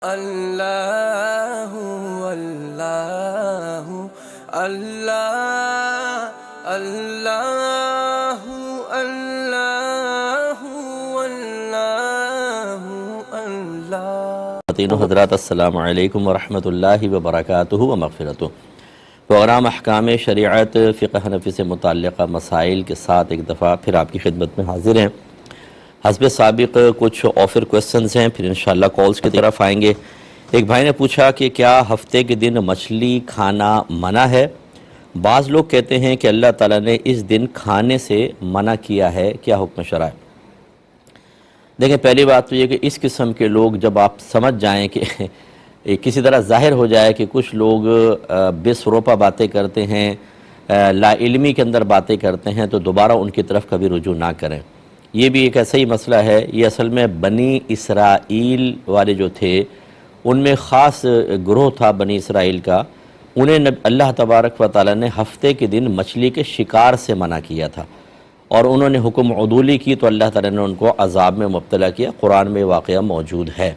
اللہ اللہ اللہ اللہ اللہ اللہ۔ حضرات السلام علیکم ورحمۃ اللہ وبرکاتہ و مغفرتہ۔ پروگرام احکام شریعت فقہ حنفی سے متعلقہ مسائل کے ساتھ ایک دفعہ پھر آپ کی خدمت میں حاضر ہیں۔ حسب سابق کچھ آفر کوئسچنز ہیں، پھر انشاءاللہ کالز کی طرف آئیں گے۔ ایک بھائی نے پوچھا کہ کیا ہفتے کے دن مچھلی کھانا منع ہے؟ بعض لوگ کہتے ہیں کہ اللہ تعالیٰ نے اس دن کھانے سے منع کیا ہے، کیا حکم شرع ہے؟ دیکھیں، پہلی بات تو یہ کہ اس قسم کے لوگ جب آپ سمجھ جائیں کہ کسی طرح ظاہر ہو جائے کہ کچھ لوگ بے سروپا باتیں کرتے ہیں، لا علمی کے اندر باتیں کرتے ہیں، تو دوبارہ ان کی طرف کبھی رجوع نہ کریں۔ یہ بھی ایک ایسا ہی مسئلہ ہے، یہ اصل میں بنی اسرائیل والے جو تھے ان میں خاص گروہ تھا بنی اسرائیل کا، انہیں اللہ تبارک و تعالیٰ نے ہفتے کے دن مچھلی کے شکار سے منع کیا تھا، اور انہوں نے حکم عدولی کی تو اللہ تعالیٰ نے ان کو عذاب میں مبتلا کیا۔ قرآن میں واقعہ موجود ہے،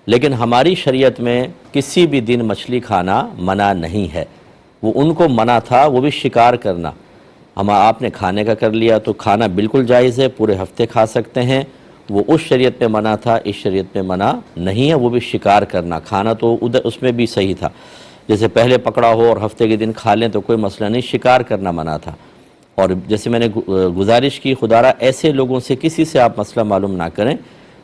لیکن ہماری شریعت میں کسی بھی دن مچھلی کھانا منع نہیں ہے۔ وہ ان کو منع تھا، وہ بھی شکار کرنا۔ آپ نے کھانے کا کر لیا تو کھانا بالکل جائز ہے، پورے ہفتے کھا سکتے ہیں۔ وہ اس شریعت میں منع تھا، اس شریعت میں منع نہیں ہے۔ وہ بھی شکار کرنا، کھانا تو اس میں بھی صحیح تھا، جیسے پہلے پکڑا ہو اور ہفتے کے دن کھا لیں تو کوئی مسئلہ نہیں، شکار کرنا منع تھا۔ اور جیسے میں نے گزارش کی، خدارہ ایسے لوگوں سے کسی سے آپ مسئلہ معلوم نہ کریں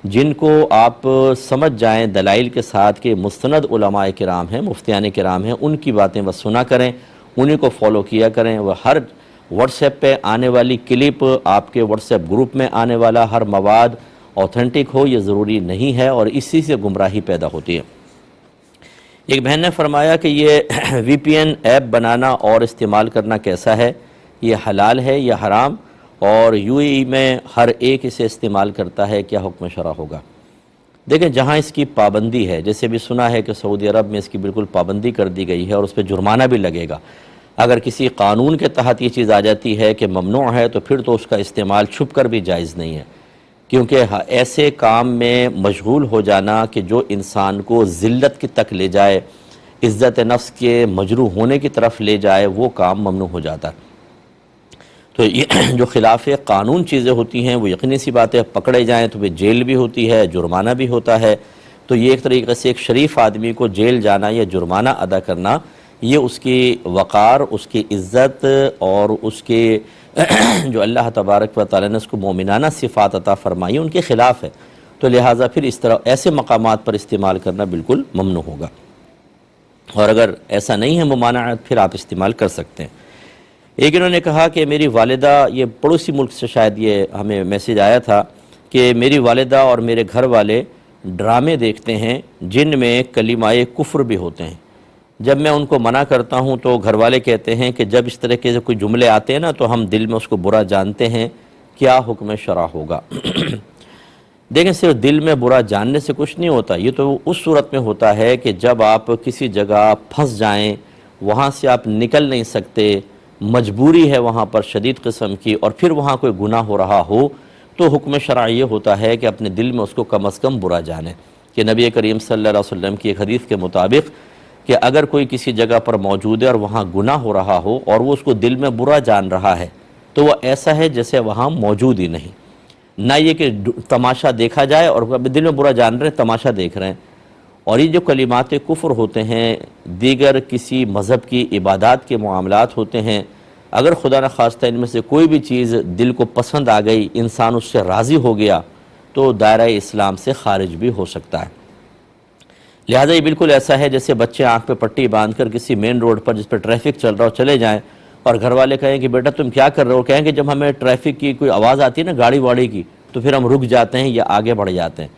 جن کو آپ سمجھ جائیں دلائل کے ساتھ کہ مستند علماء کرام ہیں، مفتیان کرام ہیں، ان کی باتیں بس سنا کریں، انہیں کو فالو کیا کریں۔ وہ ہر واٹس ایپ پہ آنے والی کلپ، آپ کے واٹس ایپ گروپ میں آنے والا ہر مواد اوتھینٹک ہو، یہ ضروری نہیں ہے، اور اسی سے گمراہی پیدا ہوتی ہے۔ ایک بہن نے فرمایا کہ یہ وی پی این ایپ بنانا اور استعمال کرنا کیسا ہے؟ یہ حلال ہے یا حرام؟ اور یو اے ای میں ہر ایک اسے استعمال کرتا ہے، کیا حکم شرع ہوگا؟ دیکھیں، جہاں اس کی پابندی ہے، جیسے بھی سنا ہے کہ سعودی عرب میں اس کی بالکل پابندی کر دی گئی ہے اور اس پہ جرمانہ بھی لگے گا۔ اگر کسی قانون کے تحت یہ چیز آ جاتی ہے کہ ممنوع ہے تو پھر تو اس کا استعمال چھپ کر بھی جائز نہیں ہے، کیونکہ ایسے کام میں مشغول ہو جانا کہ جو انسان کو ذلت کی تک لے جائے، عزت نفس کے مجروح ہونے کی طرف لے جائے، وہ کام ممنوع ہو جاتا ہے۔ تو یہ جو خلاف قانون چیزیں ہوتی ہیں وہ یقینی سی بات ہے، پکڑے جائیں تو پھر جیل بھی ہوتی ہے، جرمانہ بھی ہوتا ہے۔ تو یہ ایک طریقے سے ایک شریف آدمی کو جیل جانا یا جرمانہ ادا کرنا، یہ اس کی وقار، اس کی عزت اور اس کے جو اللہ تبارک و تعالیٰ نے اس کو مومنانہ صفات عطا فرمائی ان کے خلاف ہے۔ تو لہٰذا پھر اس طرح ایسے مقامات پر استعمال کرنا بالکل ممنوع ہوگا، اور اگر ایسا نہیں ہے ممانعت، پھر آپ استعمال کر سکتے ہیں۔ ایک انہوں نے کہا کہ میری والدہ، یہ پڑوسی ملک سے شاید یہ ہمیں میسیج آیا تھا، کہ میری والدہ اور میرے گھر والے ڈرامے دیکھتے ہیں جن میں کلمہ کفر بھی ہوتے ہیں۔ جب میں ان کو منع کرتا ہوں تو گھر والے کہتے ہیں کہ جب اس طرح کے کوئی جملے آتے ہیں نا تو ہم دل میں اس کو برا جانتے ہیں، کیا حکم شرع ہوگا؟ دیکھیں، صرف دل میں برا جاننے سے کچھ نہیں ہوتا، یہ تو اس صورت میں ہوتا ہے کہ جب آپ کسی جگہ پھنس جائیں، وہاں سے آپ نکل نہیں سکتے، مجبوری ہے وہاں پر شدید قسم کی، اور پھر وہاں کوئی گناہ ہو رہا ہو، تو حکم شرع یہ ہوتا ہے کہ اپنے دل میں اس کو کم از کم برا جانیں۔ کہ نبی کریم صلی اللہ علیہ وسلم کی ایک حدیث کے مطابق کہ اگر کوئی کسی جگہ پر موجود ہے اور وہاں گناہ ہو رہا ہو اور وہ اس کو دل میں برا جان رہا ہے، تو وہ ایسا ہے جیسے وہاں موجود ہی نہیں۔ نہ یہ کہ تماشا دیکھا جائے اور دل میں برا جان رہے ہیں، تماشا دیکھ رہے ہیں۔ اور یہ جو کلمات کفر ہوتے ہیں، دیگر کسی مذہب کی عبادات کے معاملات ہوتے ہیں، اگر خدا نخواستہ ان میں سے کوئی بھی چیز دل کو پسند آ گئی، انسان اس سے راضی ہو گیا، تو دائرہ اسلام سے خارج بھی ہو سکتا ہے۔ لہٰذا یہ بالکل ایسا ہے جیسے بچے آنکھ پہ پٹی باندھ کر کسی مین روڈ پر جس پہ ٹریفک چل رہا ہو چلے جائیں، اور گھر والے کہیں کہ بیٹا تم کیا کر رہے ہو؟ کہیں کہ جب ہمیں ٹریفک کی کوئی آواز آتی ہے نا، گاڑی واڑی کی، تو پھر ہم رک جاتے ہیں یا آگے بڑھ جاتے ہیں۔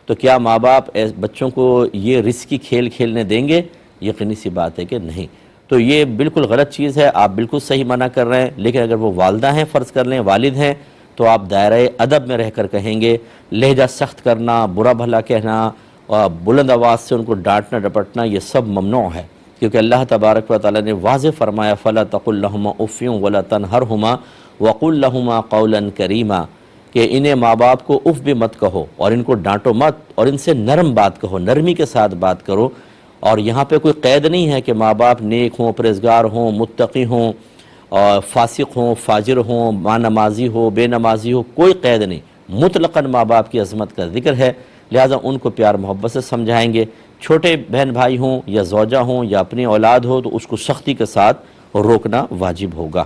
تو کیا ماں باپ بچوں کو یہ رسکی کھیل کھیلنے دیں گے؟ یقینی سی بات ہے کہ نہیں۔ تو یہ بالکل غلط چیز ہے، آپ بالکل صحیح منع کر رہے ہیں، لیکن اگر وہ والدہ ہیں، فرض کر لیں والد ہیں، تو آپ دائرۂ ادب میں رہ کر کہیں گے۔ لہجہ سخت کرنا، برا بھلا کہنا، اور بلند آواز سے ان کو ڈانٹنا ڈپٹنا، یہ سب ممنوع ہے، کیونکہ اللہ تبارک و تعالیٰ نے واضح فرمایا فَلَا تَقُلْ لَهُمَا أُفٍّ وَلَا تَنْهَرْهُمَا وَقُلْ لَهُمَا قَوْلًا كَرِيمًا، کہ انہیں ماں باپ کو اف بھی مت کہو اور ان کو ڈانٹو مت اور ان سے نرم بات کہو، نرمی کے ساتھ بات کرو. اور یہاں پہ کوئی قید نہیں ہے کہ ماں باپ نیک ہوں، پرہیزگار ہوں، متقی ہوں، اور فاسق ہوں، فاجر ہوں، ماں نمازی ہو، بے نمازی ہو، کوئی قید نہیں. مطلقاً ماں باپ کی عظمت کا ذکر ہے، لہٰذا ان کو پیار محبت سے سمجھائیں گے. چھوٹے بہن بھائی ہوں یا زوجہ ہوں یا اپنی اولاد ہو تو اس کو سختی کے ساتھ روکنا واجب ہوگا.